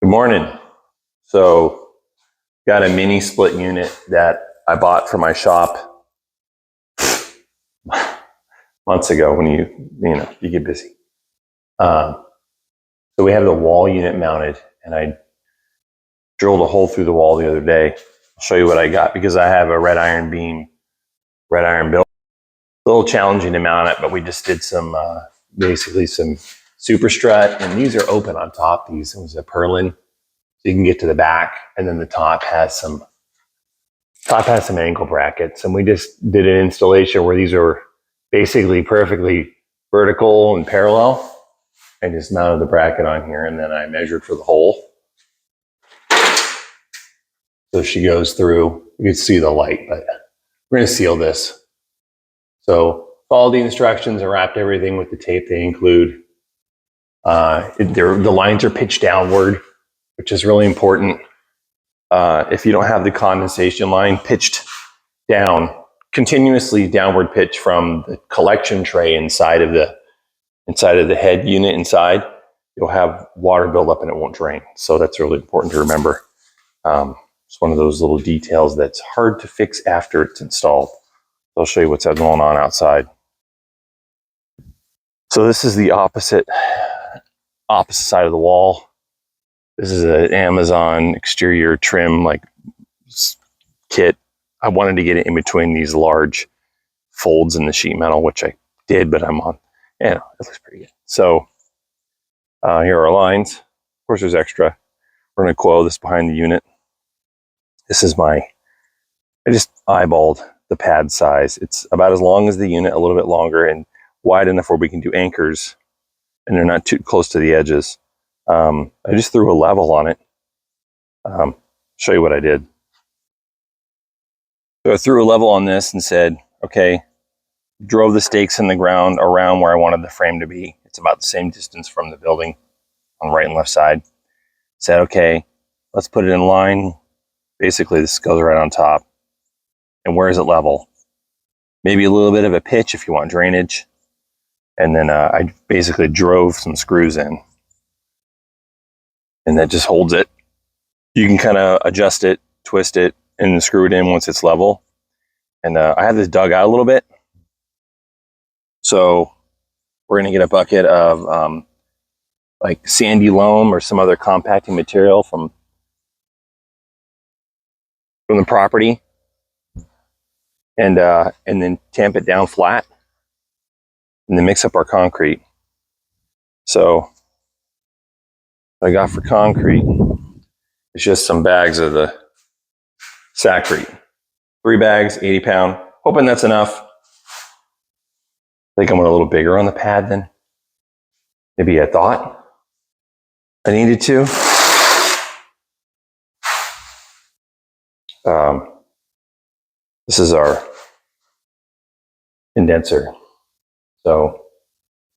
Good morning. So, got a mini split unit that I bought for my shop months ago when you get busy. So we have the wall unit mounted, and I drilled a hole through the wall the other day. I'll show you what I got because I have a red iron beam, red iron build. A little challenging to mount it, but we just did some basically some super strut, and these are open on top. These was a purlin, so you can get to the back, and then the top has some ankle brackets, and we just did an installation where these are basically perfectly vertical and parallel. I just mounted the bracket on here, and then I measured for the hole. So she goes through. You can see the light, but we're going to seal this. So follow the instructions. I wrapped everything with the tape they include. The lines are pitched downward, which is really important. If you don't have the condensation line pitched down, continuously downward pitch from the collection tray inside of the head unit inside, you'll have water build up and it won't drain. So that's really important to remember. It's one of those little details that's hard to fix after it's installed. I'll show you what's going on outside. So this is the opposite side of the wall. This is an Amazon exterior trim kit. I wanted to get it in between these large folds in the sheet metal, which I did, but I'm on. Yeah, it looks pretty good. So here are our lines. Of course, there's extra. We're going to coil this behind the unit. This is I just eyeballed the pad size. It's about as long as the unit, a little bit longer, and wide enough where we can do anchors, and they're not too close to the edges. I just threw a level on it. Show you what I did. So I threw a level on this and said, okay, drove the stakes in the ground around where I wanted the frame to be. It's about the same distance from the building on the right and left side. Said, okay, let's put it in line. Basically, this goes right on top. And where is it level? Maybe a little bit of a pitch if you want drainage. And then I basically drove some screws in. And that just holds it. You can kind of adjust it, twist it, and screw it in once it's level. And I have this dug out a little bit. So we're going to get a bucket of like sandy loam or some other compacting material from the property, and then tamp it down flat, and then mix up our concrete. So what I got for concrete is just some bags of the Sacrete. 3 bags, 80 pound. Hoping that's enough. I think I went a little bigger on the pad than maybe I thought I needed to. This is our condenser. So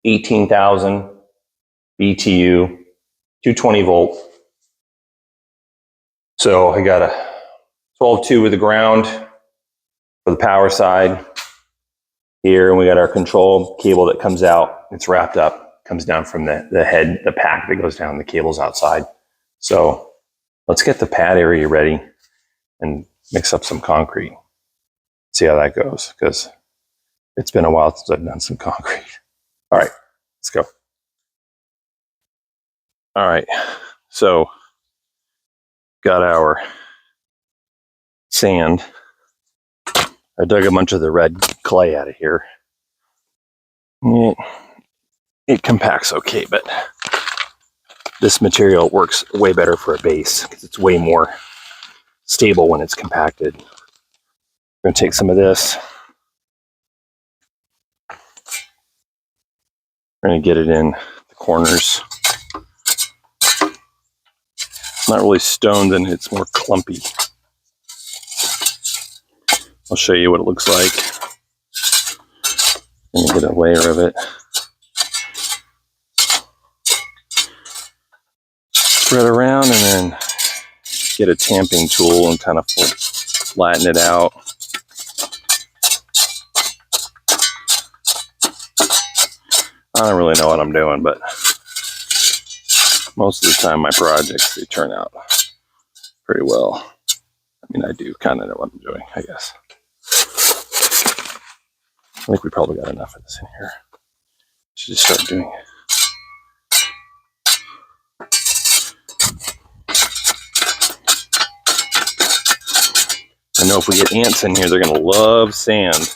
18,000 BTU, 220 volt. So I got a 12-2 with the ground for the power side here, and we got our control cable that comes out. It's wrapped up, comes down from the head, the pack that goes down, the cable's outside. So let's get the pad area ready and mix up some concrete. See how that goes, because it's been a while since I've done some concrete. All right, let's go. All right, so got our sand. I dug a bunch of the red clay out of here. It compacts okay, but this material works way better for a base because it's way more stable when it's compacted. I'm going to take some of this. We're going to get it in the corners. It's not really stoned, and it's more clumpy. I'll show you what it looks like. Let me get a layer of it. Spread around, and then get a tamping tool and kind of flatten it out. I don't really know what I'm doing, but most of the time my projects, they turn out pretty well. I mean, I do kind of know what I'm doing, I guess. I think we probably got enough of this in here. Should just start doing it. I know if we get ants in here, they're going to love sand.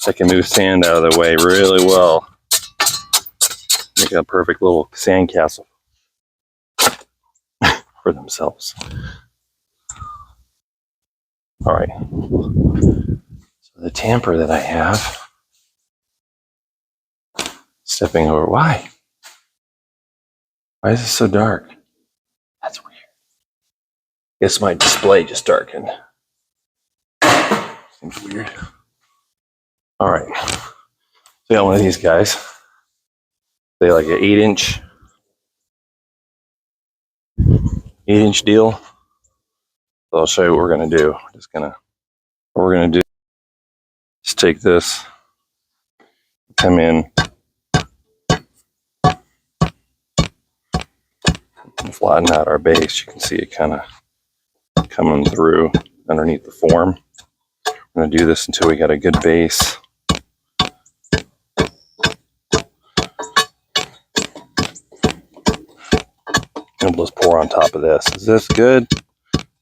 I can move sand out of the way really well. Make a perfect little sand castle for themselves. All right. So the tamper that I have, stepping over. Why? Why is it so dark? That's weird. Guess my display just darkened. Seems weird. All right. So I got one of these guys. They like an 8-inch deal. So I'll show you what we're gonna do. What we're gonna do is take this, come in, and flatten out our base. You can see it kind of coming through underneath the form. I'm gonna do this until we got a good base. And we'll just pour on top of this. Is this good?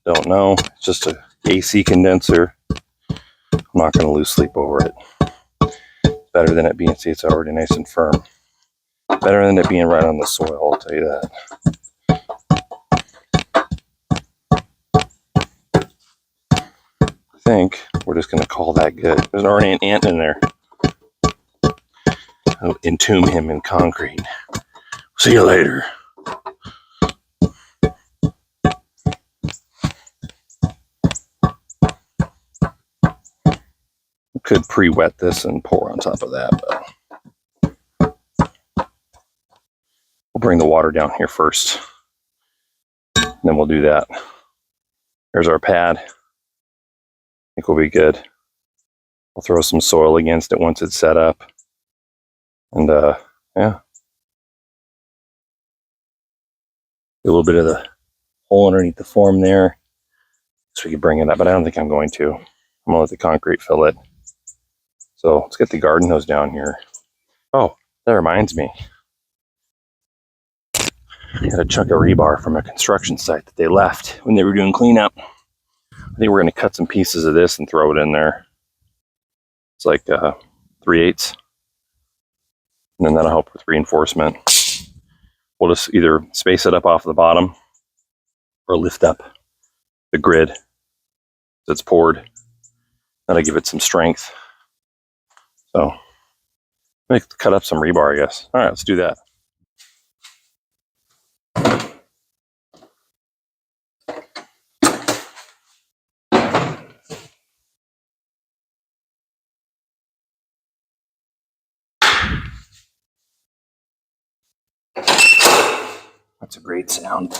Don't know. It's just a AC condenser. I'm not going to lose sleep over it. Better than it being, see, it's already nice and firm. Better than it being right on the soil, I'll tell you that. I think we're just going to call that good. There's already an ant in there. I'll entomb him in concrete. See you later. Could pre-wet this and pour on top of that, but we'll bring the water down here first. Then we'll do that. There's our pad. I think we'll be good. I'll throw some soil against it once it's set up. And yeah. A little bit of the hole underneath the form there. So we can bring it up, but I don't think I'm going to. I'm gonna let the concrete fill it. So let's get the garden hose down here. Oh, that reminds me. I got a chunk of rebar from a construction site that they left when they were doing cleanup. I think we're going to cut some pieces of this and throw it in there. It's like 3/8. And then that'll help with reinforcement. We'll just either space it up off the bottom or lift up the grid that's poured. That'll give it some strength. So let me cut up some rebar, I guess. All right, let's do that. That's a great sound.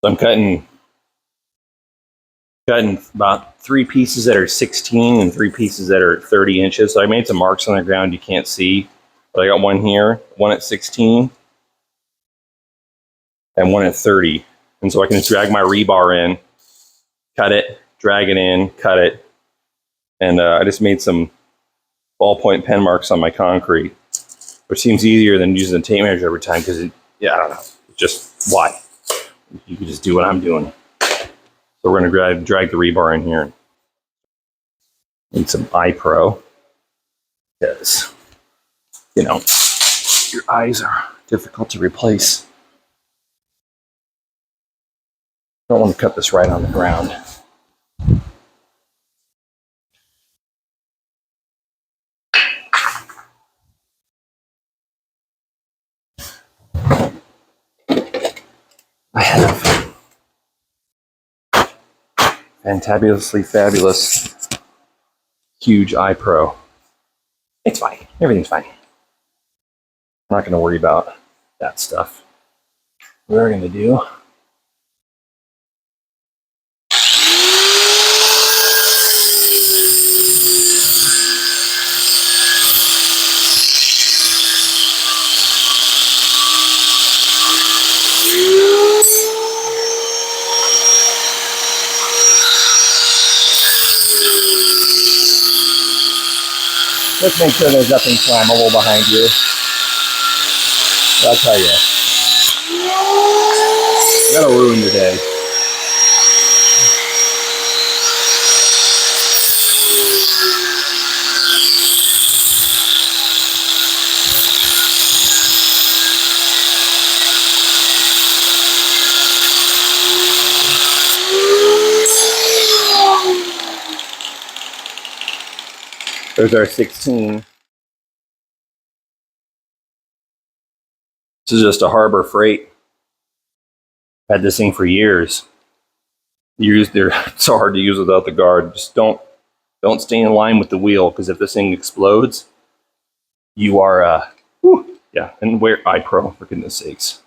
So I'm cutting about 3 pieces that are 16 and 3 pieces that are 30 inches. So I made some marks on the ground you can't see. But I got one here, one at 16, and one at 30. And so I can just drag my rebar in, cut it, drag it in, cut it. And I just made some ballpoint pen marks on my concrete, which seems easier than using a tape measure every time because, yeah, I don't know. Just why? You can just do what I'm doing. So we're going to drag the rebar in here. Need some iPro because, you know, your eyes are difficult to replace. Don't want to cut this right on the ground. I have fantabulously fabulous huge iPro. It's fine. Everything's fine. I'm not going to worry about that stuff. What we're going to do Let's make sure there's nothing flammable behind you. I'll tell you, that'll ruin your day. There's our 16. This is just a Harbor Freight. Had this thing for years. They're so hard to use without the guard. Just don't stay in line with the wheel, because if this thing explodes, you are yeah. And wear iPro, for goodness sakes.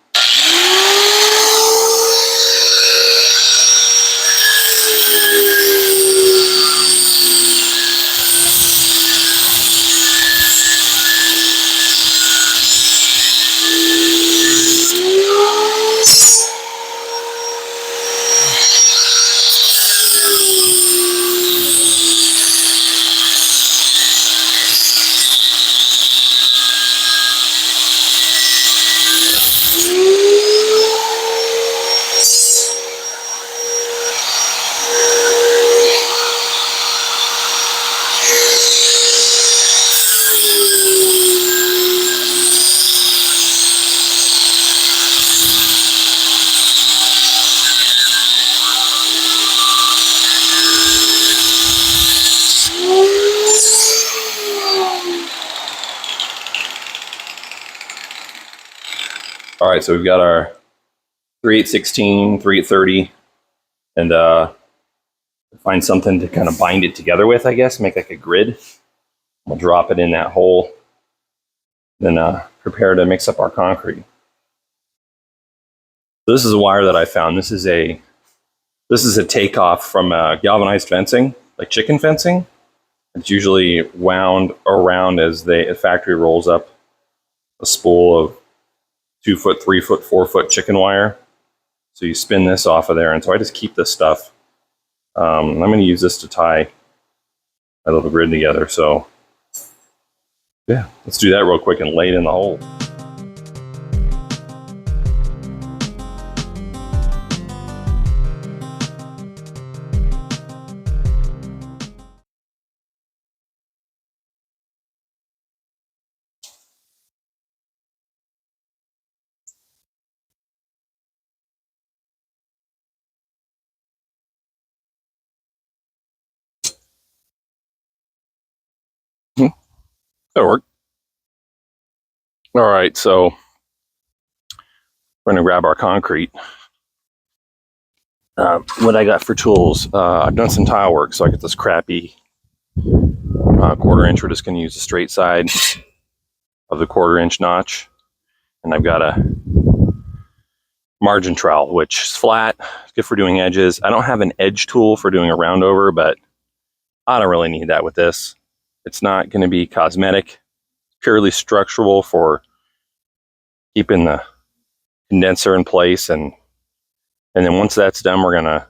All right, so we've got our 3816, 3830, and find something to kind of bind it together with, I guess, make like a grid. We'll drop it in that hole, then prepare to mix up our concrete. So this is a wire that I found. This is a takeoff from galvanized fencing, like chicken fencing. It's usually wound around as a factory rolls up a spool of 2 foot, 3 foot, 4 foot chicken wire. So you spin this off of there, and so I just keep this stuff. I'm going to use this to tie my little grid together. So yeah, let's do that real quick and lay it in the hole. That'll work. All right, so we're going to grab our concrete. What I got for tools, I've done some tile work, so I got this crappy 1/4 inch. We're just going to use the straight side of the 1/4 inch notch, and I've got a margin trowel, which is flat. It's good for doing edges. I don't have an edge tool for doing a round over, but I don't really need that with this. It's not going to be cosmetic, purely structural for keeping the condenser in place, and then once that's done, we're going to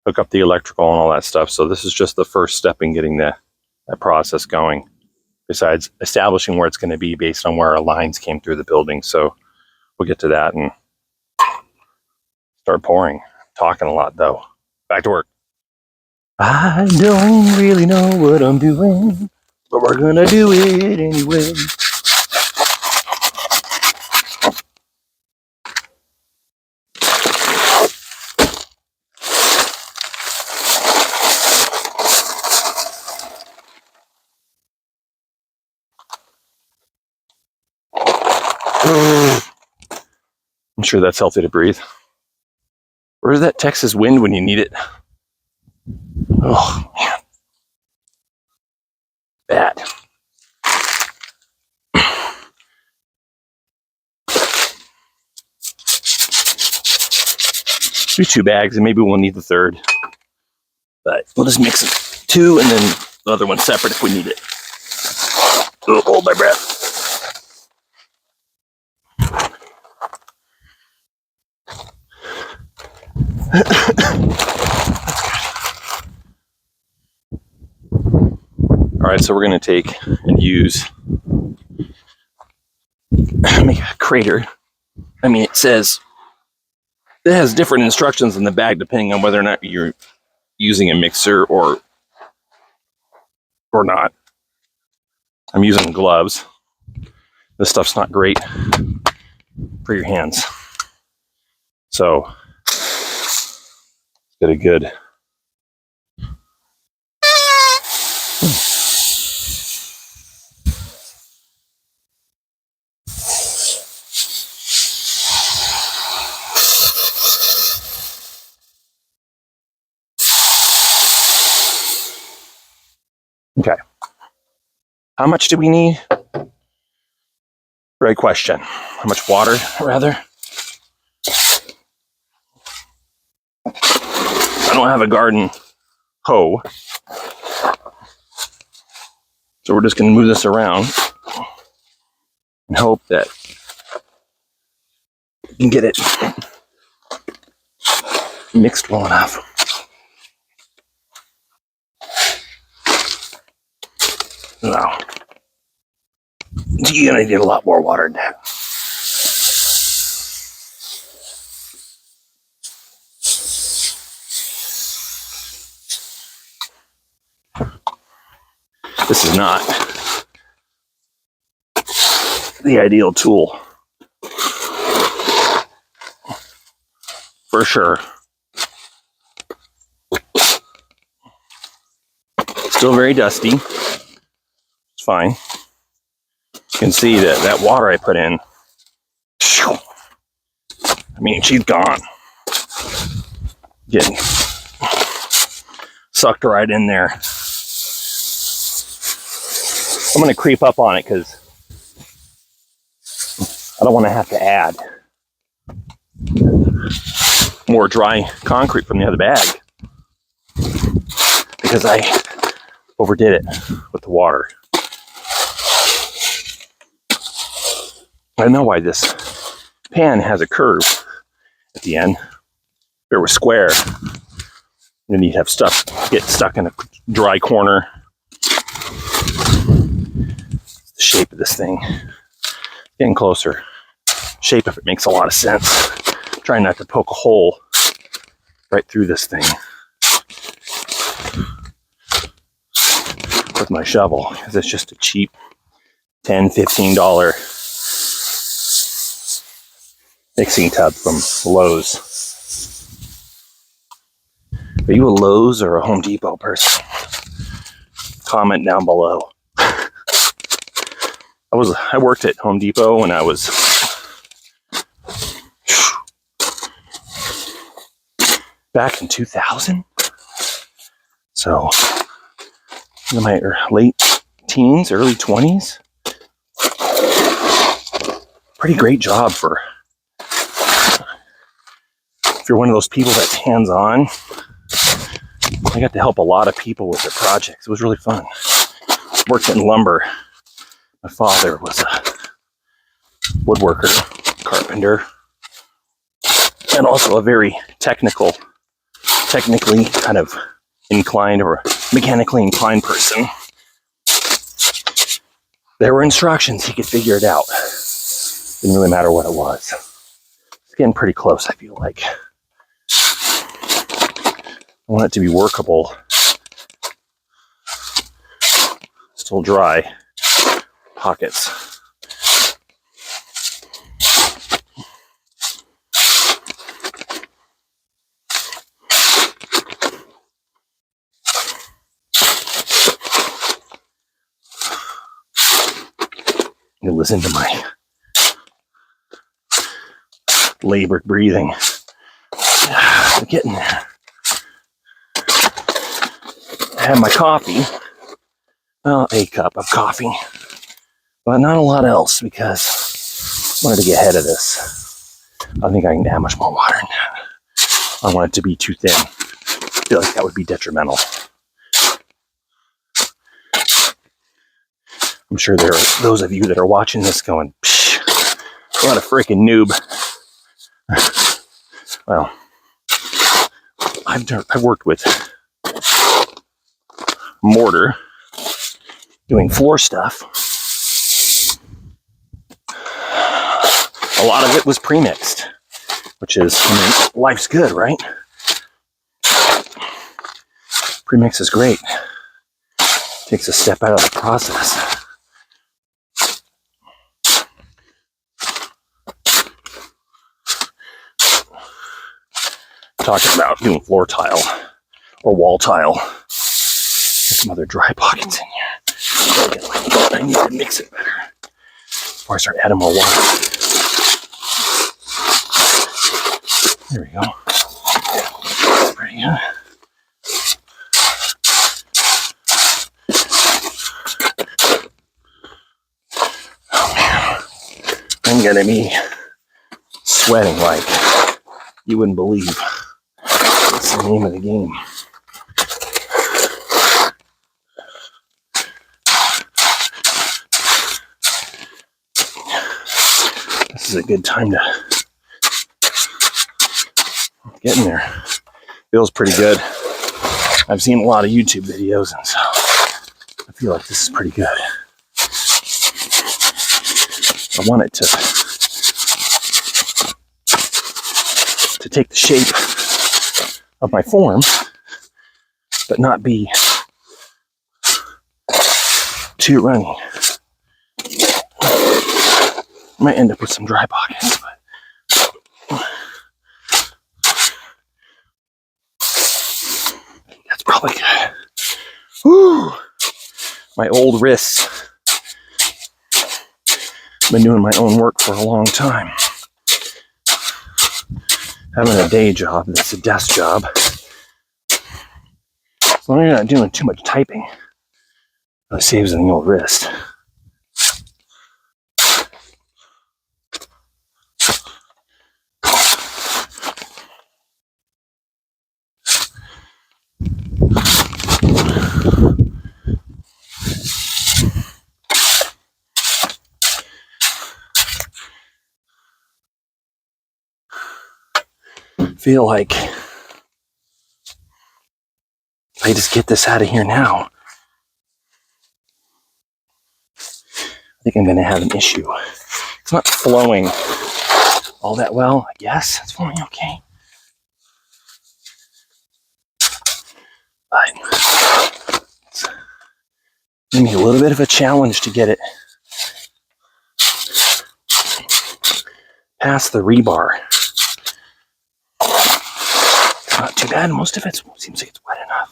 hook up the electrical and all that stuff. So this is just the first step in getting that process going, besides establishing where it's going to be based on where our lines came through the building. So we'll get to that and start pouring. Talking a lot though. Back to work. I don't really know what I'm doing, but we're gonna do it anyway. I'm sure that's healthy to breathe. Where's that Texas wind when you need it? Oh, man. Bad. Do 2 bags, and maybe we'll need the 3rd. But we'll just mix it 2, and then the other one separate if we need it. Oh, hold my breath. All right, so we're going to take and use, make a crater. I mean, it says, it has different instructions in the bag depending on whether or not you're using a mixer or not. I'm using gloves. This stuff's not great for your hands. So, get a good okay. How much do we need? Great question. How much water, rather? I don't have a garden hoe, so we're just going to move this around and hope that we can get it mixed well enough. Now, you're going to need a lot more water than that. This is not the ideal tool, for sure. Still very dusty. It's fine. You can see that water I put in, I mean, she's gone. Getting sucked right in there. I'm going to creep up on it because I don't want to have to add more dry concrete from the other bag because I overdid it with the water. I know why this pan has a curve at the end. If it were square, then you'd have stuff get stuck in a dry corner. The shape of this thing. Getting closer. Shape if it makes a lot of sense. I'm trying not to poke a hole right through this thing with my shovel, because it's just a cheap $10, $15 mixing tub from Lowe's. Are you a Lowe's or a Home Depot person? Comment down below. I worked at Home Depot when I was back in 2000. So in my late teens, early 20s. Pretty great job for if you're one of those people that's hands-on. I got to help a lot of people with their projects. It was really fun. Worked in lumber. My father was a woodworker, carpenter, and also a very technically kind of inclined or mechanically inclined person. There were instructions, he could figure it out. Didn't really matter what it was. It's getting pretty close, I feel like. I want it to be workable. Still dry. Pockets. You listen to my labored breathing. I'm getting there. I had my coffee. Well, a cup of coffee. But not a lot else because I wanted to get ahead of this. I think I can add much more water in that. I don't want it to be too thin. I feel like that would be detrimental. I'm sure there are those of you that are watching this going, psh, what a freaking noob. Well, I've worked with mortar doing floor stuff, a lot of it was pre-mixed, which is, I mean, life's good, right? Pre-mix is great. Takes a step out of the process. Talking about doing floor tile or wall tile. There's some other dry pockets in here. I need to mix it better before I start adding more water. There we go. That's pretty good. Oh man, I'm gonna be sweating like you wouldn't believe. That's the name of the game. This is a good time to get in there. Feels pretty good. I've seen a lot of YouTube videos, and so I feel like this is pretty good. I want it to take the shape of my form, but not be too runny. I might end up with some dry pockets, but that's probably good. Whew. My old wrists. Been doing my own work for a long time. Having a day job that's a desk job. As long as you're not doing too much typing, it saves in the old wrist. Feel like if I just get this out of here now, I think I'm going to have an issue. It's not flowing all that well, I guess. It's flowing okay. But it's going to be a little bit of a challenge to get it past the rebar. It's not too bad. Most of it seems like it's wet enough.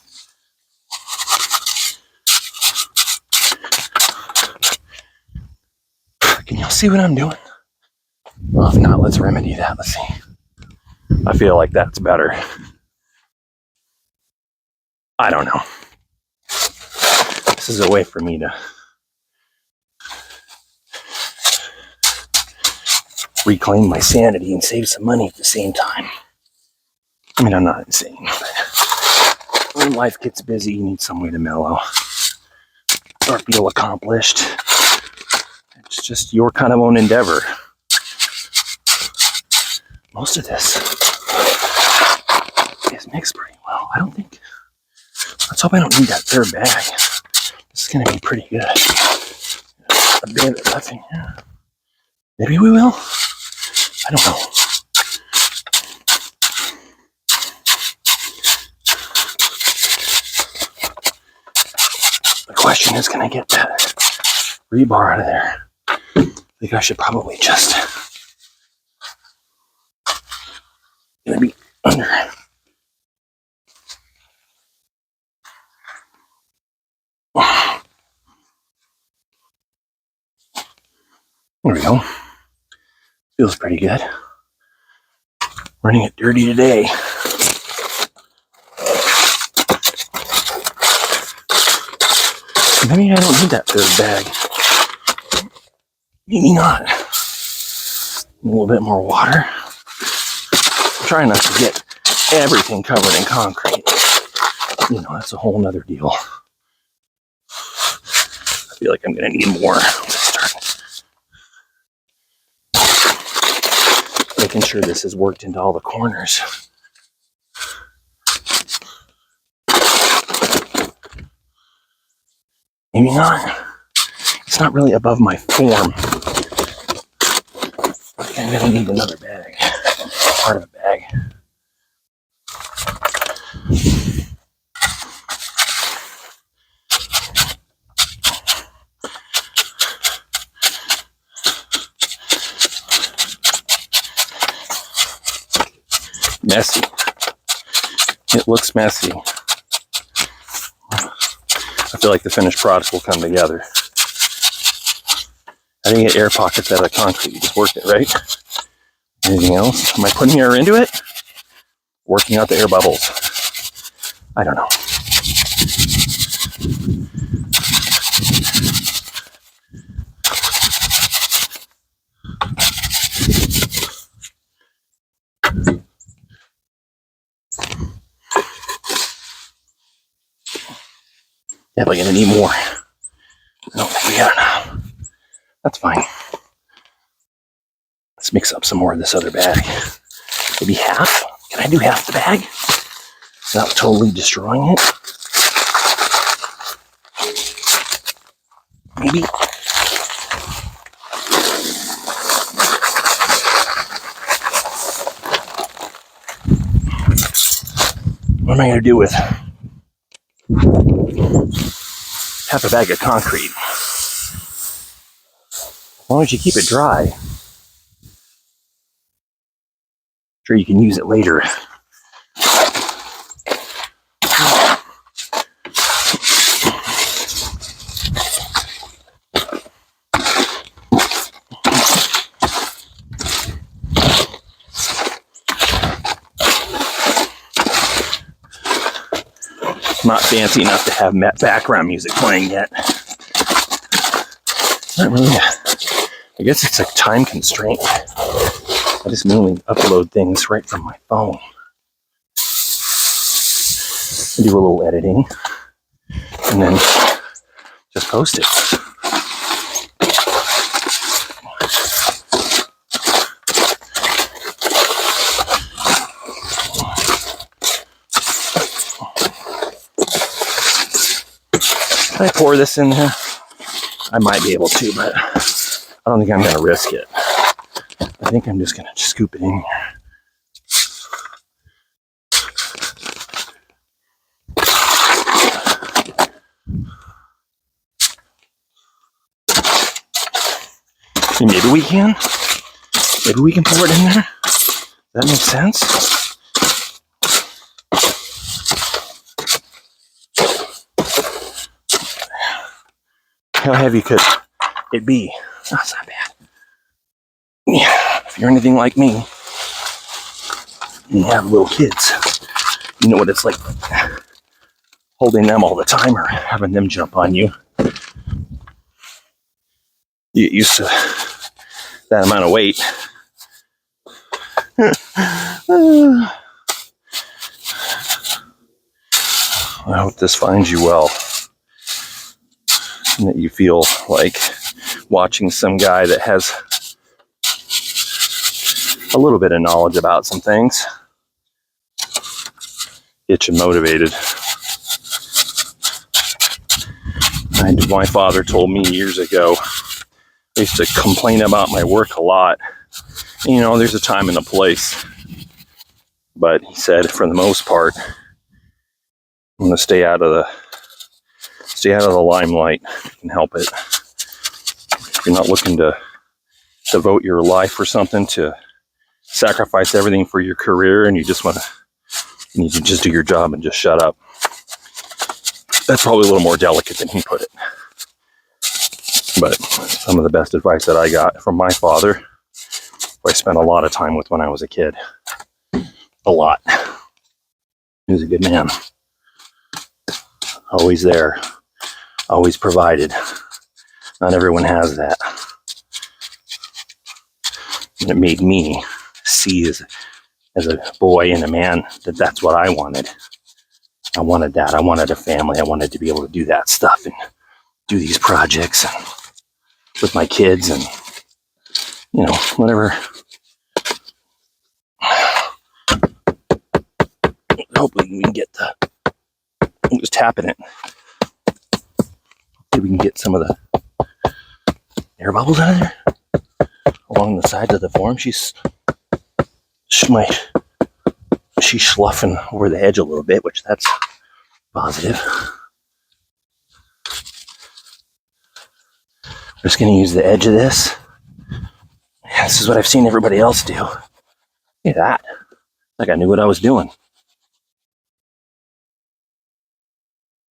Can y'all see what I'm doing? Well, if not, let's remedy that. Let's see. I feel like that's better. I don't know. This is a way for me to reclaim my sanity and save some money at the same time. I mean, I'm not insane, but when life gets busy, you need some way to mellow or feel accomplished. It's just your kind of own endeavor. Most of this is mixed pretty well. I don't think. Let's hope I don't need that third bag. This is going to be pretty good. A bit of nothing here. Maybe we will. I don't know. The question is, can I get that rebar out of there? I think I should probably just maybe under. There we go. Feels pretty good. Running it dirty today. Maybe I don't need that third bag. Maybe not. A little bit more water. I'm trying not to get everything covered in concrete. You know, that's a whole nother deal. I feel like I'm going to need more. Let's start making sure this is worked into all the corners. Maybe not. It's not really above my form. I'm gonna need another bag. Part of a bag. Messy. It looks messy. I feel like the finished product will come together. I didn't get air pockets out of the concrete. Just worked it, right? Anything else? Am I putting air into it? Working out the air bubbles. I don't know. Definitely gonna need more. I don't think we got enough. That's fine. Let's mix up some more of this other bag. Maybe half? Can I do half the bag without totally destroying it? Maybe. What am I going to do with half a bag of concrete? As long as you keep it dry, I'm sure you can use it later. Not fancy enough to have background music playing yet. Not really. I guess it's a time constraint. I just mainly upload things right from my phone. I do a little editing and then just post it. Can I pour this in here? I might be able to, but I don't think I'm going to risk it. I think I'm just going to scoop it in here. Maybe we can. Maybe we can pour it in there. Does that make sense? How heavy could it be? That's not bad. Yeah, if you're anything like me, and you have little kids, you know what it's like holding them all the time or having them jump on you. You get used to that amount of weight. I hope this finds you well. And that you feel like watching some guy that has a little bit of knowledge about some things get you motivated. My father told me years ago, I used to complain about my work a lot. You know, there's a time and a place. But he said, for the most part, I'm going to stay out of the limelight. You can help it. If you're not looking to devote your life for something, to sacrifice everything for your career, and you need to just do your job and just shut up. That's probably a little more delicate than he put it. But some of the best advice that I got from my father, who I spent a lot of time with when I was a kid. A lot. He was a good man. Always there. Always provided. Not everyone has that. And it made me see as a boy and a man that that's what I wanted. I wanted that. I wanted a family. I wanted to be able to do that stuff and do these projects and with my kids and, you know, whatever. Hopefully we can get I'm just tapping it. Maybe we can get some of the air bubbles out of there along the sides of the form. She's sloughing over the edge a little bit, which that's positive. I'm just going to use the edge of this. This is what I've seen everybody else do. Look at that. Like I knew what I was doing.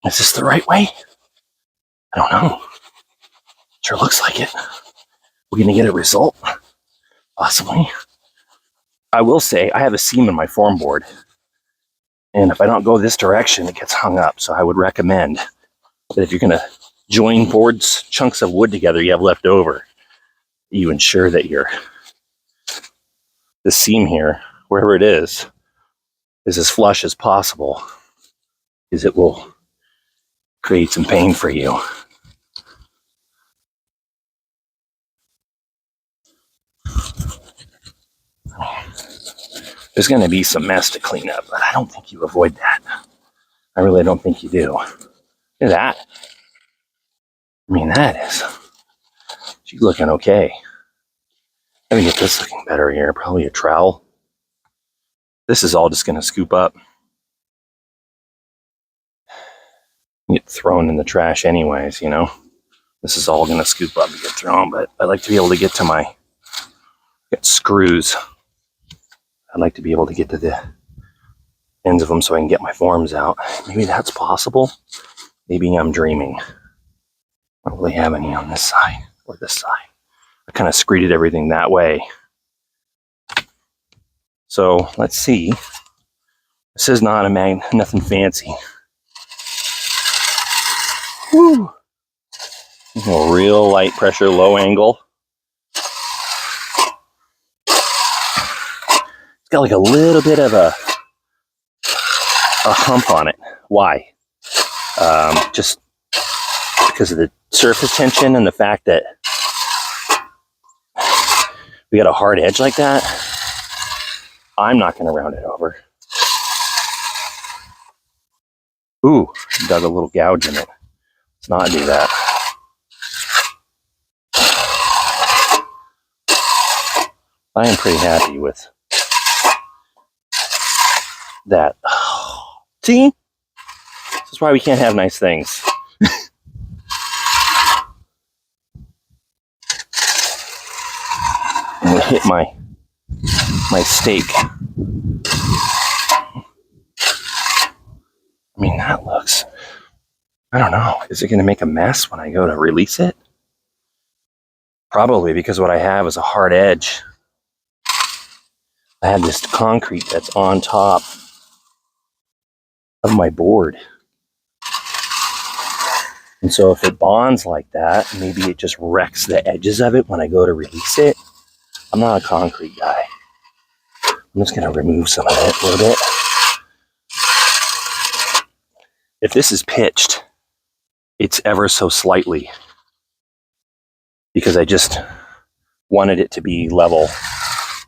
Is this the right way? I don't know. Sure looks like it. We're going to get a result. Possibly. I will say I have a seam in my form board. And if I don't go this direction, it gets hung up. So I would recommend that if you're going to join boards, chunks of wood together you have left over, you ensure that the seam here, wherever it is as flush as possible, because it will create some pain for you. There's going to be some mess to clean up, but I don't think you avoid that. I really don't think you do. Look at that. I mean, she's looking okay. Let me get this looking better here. Probably a trowel. This is all just going to scoop up. Get thrown in the trash anyways, you know. This is all going to scoop up and get thrown, but I like to be able to get to get screws. I'd like to be able to get to the ends of them so I can get my forms out. Maybe that's possible. Maybe I'm dreaming. I don't really have any on this side or this side. I kind of screeded everything that way. So let's see. This is not nothing fancy. Woo. A real light pressure, low angle. It's got like a little bit of a hump on it. Why? Just because of the surface tension and the fact that we got a hard edge like that. I'm not going to round it over. Ooh, dug a little gouge in it. Let's not do that. I am pretty happy with that. See? This is why we can't have nice things. I'm going to hit my steak. I mean, that looks, I don't know. Is it going to make a mess when I go to release it? Probably, because what I have is a hard edge. I have this concrete that's on top of my board. And so if it bonds like that, maybe it just wrecks the edges of it when I go to release it. I'm not a concrete guy. I'm just going to remove some of it a little bit. If this is pitched, it's ever so slightly, because I just wanted it to be level.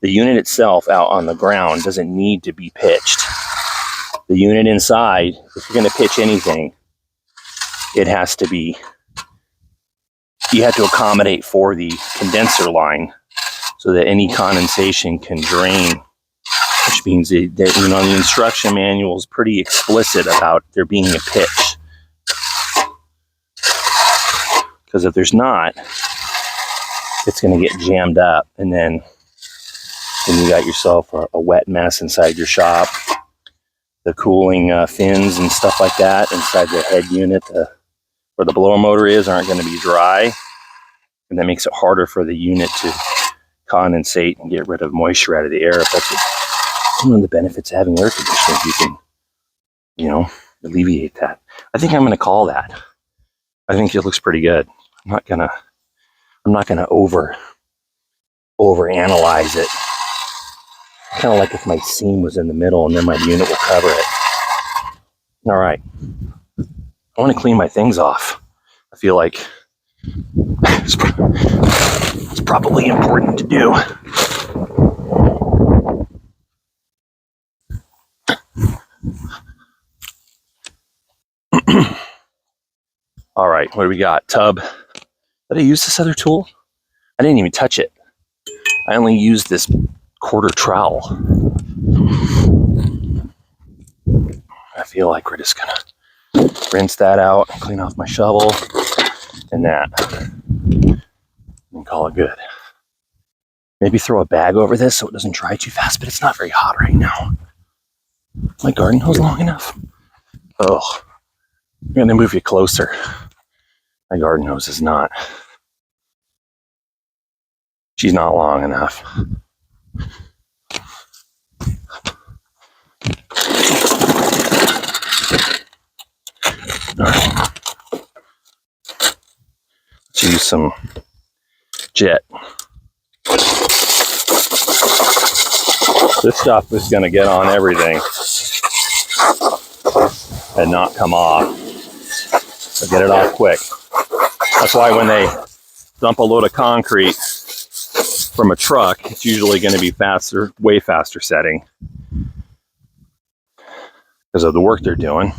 The unit itself out on the ground doesn't need to be pitched. The unit inside, if you're going to pitch anything, it has to be, you have to accommodate for the condenser line so that any condensation can drain, which means that, you know, the instruction manual is pretty explicit about there being a pitch. Because if there's not, it's going to get jammed up, and then you got yourself a wet mess inside your shop. The cooling fins and stuff like that inside the head unit where the blower motor is aren't going to be dry, and that makes it harder for the unit to condensate and get rid of moisture out of the air. If that's one of the benefits of having air conditioning, you can, you know, alleviate that. I think I'm going to call that. I think it looks pretty good. I'm not gonna over analyze it. Kind of like if my seam was in the middle and then my unit will cover it. All right. I want to clean my things off. I feel like it's probably important to do. All right, what do we got? Tub. Did I use this other tool? I didn't even touch it. I only used this quarter trowel. I feel like we're just gonna rinse that out, clean off my shovel and that, and call it good. Maybe throw a bag over this so it doesn't dry too fast, but it's not very hot right now. My garden hose long enough? Oh, I'm gonna move you closer. My garden hose is not. She's not long enough. All right. Let's use some jet. This stuff is going to get on everything and not come off. So get it off quick. That's why when they dump a load of concrete from a truck, it's usually going to be faster, way faster setting because of the work they're doing.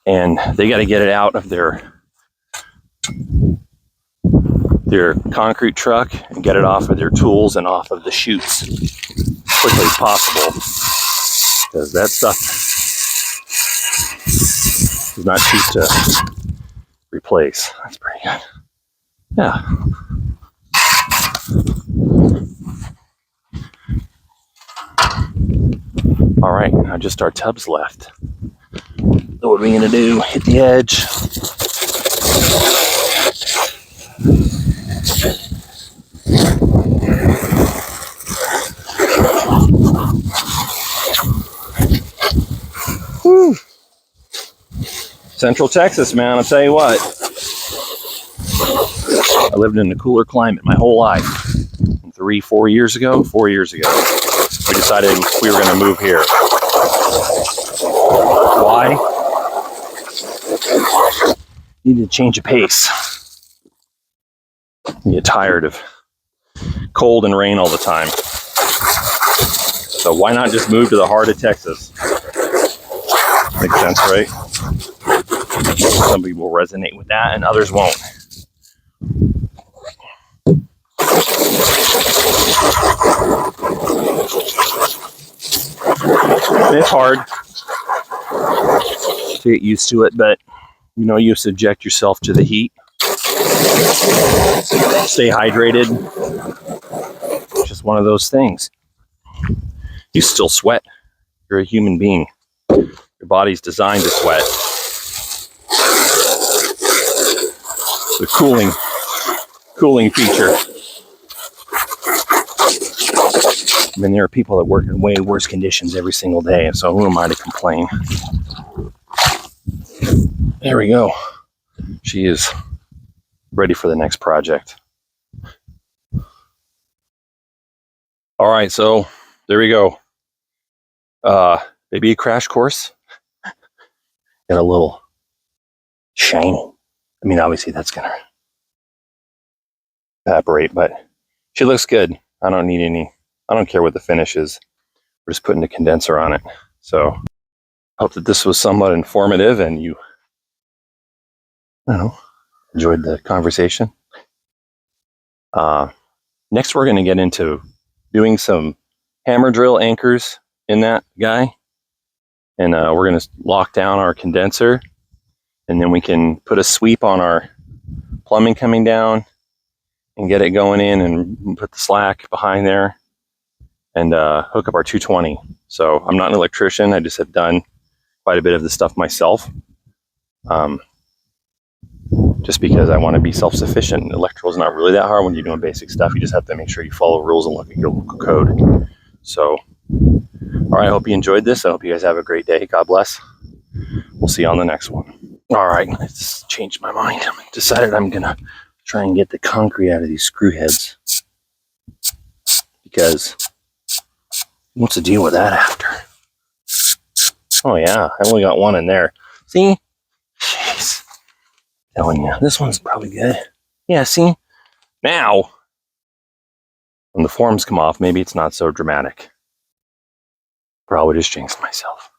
And they got to get it out of their concrete truck and get it off of their tools and off of the chutes as quickly as possible, because that stuff is not cheap to replace. That's pretty good. Yeah. All right, now just our tubs left. So what are we gonna do? Hit the edge. Woo. Central Texas, man, I'll tell you what. I lived in a cooler climate my whole life. 4 years ago, we decided we were going to move here. Why? Needed to change of pace. You get tired of cold and rain all the time. So why not just move to the heart of Texas? Makes sense, right? Some people resonate with that and others won't. It's hard to get used to it, but you know, you subject yourself to the heat. Stay hydrated. It's just one of those things. You still sweat. You're a human being. Your body's designed to sweat. It's a cooling feature. I mean, there are people that work in way worse conditions every single day, so who am I to complain? There we go. She is ready for the next project. All right, so there we go. Maybe a crash course. Got a little shiny. I mean, obviously that's gonna evaporate, but she looks good. I don't care what the finish is. We're just putting a condenser on it. So I hope that this was somewhat informative and you, I don't know, enjoyed the conversation. Next, we're going to get into doing some hammer drill anchors in that guy. And we're going to lock down our condenser. And then we can put a sweep on our plumbing coming down and get it going in and put the slack behind there and hook up our 220. So I'm not an electrician. I just have done quite a bit of this stuff myself. Just because I want to be self-sufficient. Electrical is not really that hard when you're doing basic stuff. You just have to make sure you follow rules and look at your local code. So, all right, I hope you enjoyed this. I hope you guys have a great day. God bless. We'll see you on the next one. All right, I just changed my mind. I decided I'm going to try and get the concrete out of these screw heads. Because what's the deal with that after? Oh yeah, I only got one in there. See? Jeez. Telling you, this one's probably good. Yeah, see? Now, when the forms come off, maybe it's not so dramatic. Probably just jinxed myself.